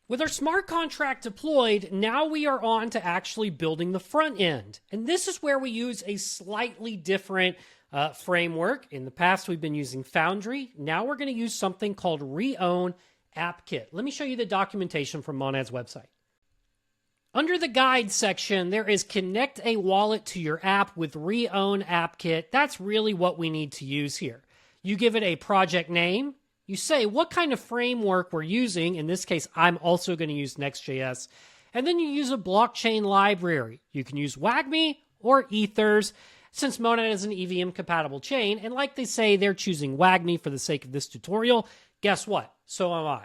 With our smart contract deployed, now we are on to actually building the front end. And this is where we use a slightly different framework. In the past, we've been using Foundry. Now we're going to use something called Reown AppKit. Let me show you the documentation from Monad's website. Under the guide section, there is connect a wallet to your app with Reown AppKit. That's really what we need to use here. You give it a project name. You say what kind of framework we're using. In this case, I'm also going to use Next.js. And then you use a blockchain library. You can use Wagmi or Ethers, since Monad is an EVM-compatible chain. And like they say, they're choosing Wagmi for the sake of this tutorial. Guess what? So am I.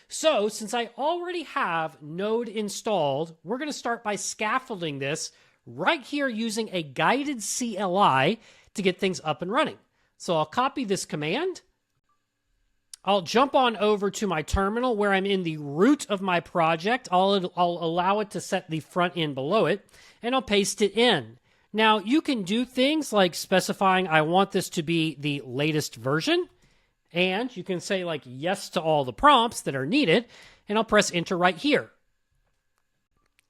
So since I already have Node installed, we're going to start by scaffolding this right here using a guided CLI to get things up and running. So I'll copy this command. I'll jump on over to my terminal where I'm in the root of my project. I'll allow it to set the front end below it, and I'll paste it in. Now, you can do things like specifying I want this to be the latest version, and you can say like yes to all the prompts that are needed, and I'll press enter right here.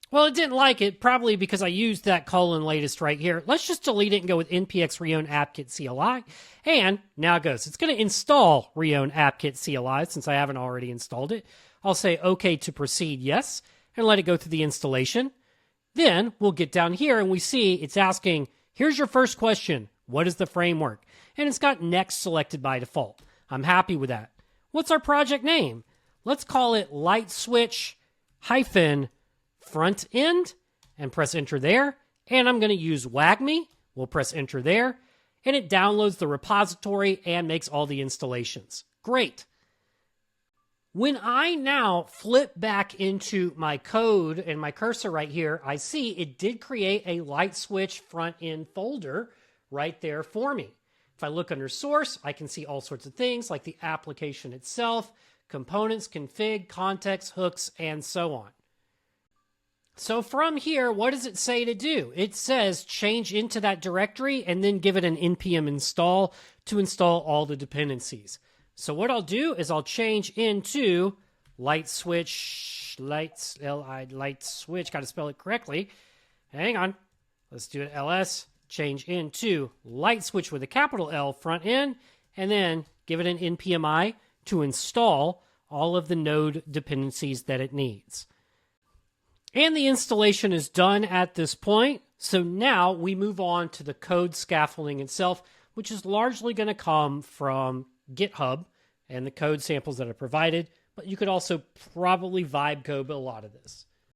Well, it didn't like it, probably because I used that :latest right here. Let's just delete it and go with npx Reown AppKit CLI. And now it goes. It's going to install Reown AppKit CLI since I haven't already installed it. I'll say OK to proceed, yes, and let it go through the installation. Then we'll get down here and we see it's asking, here's your first question. What is the framework? And it's got Next selected by default. I'm happy with that. What's our project name? Let's call it LightSwitch-Frontend and press enter there. And I'm going to use Wagmi. We'll press enter there. And it downloads the repository and makes all the installations. Great. When I now flip back into my code and my cursor right here, I see it did create a LightSwitch front-end folder right there for me. If I look under source, I can see all sorts of things like the application itself, components, config, context, hooks, and so on. So from here, what does it say to do? It says change into that directory and then give it an npm install to install all the dependencies. So what I'll do is I'll change into LightSwitch, got to spell it correctly. Hang on. Let's do it ls. Change into LightSwitch with a capital L front end, and then give it an npmi to install all of the node dependencies that it needs. And the installation is done at this point. So now we move on to the code scaffolding itself, which is largely going to come from GitHub and the code samples that are provided. But you could also probably vibe code a lot of this.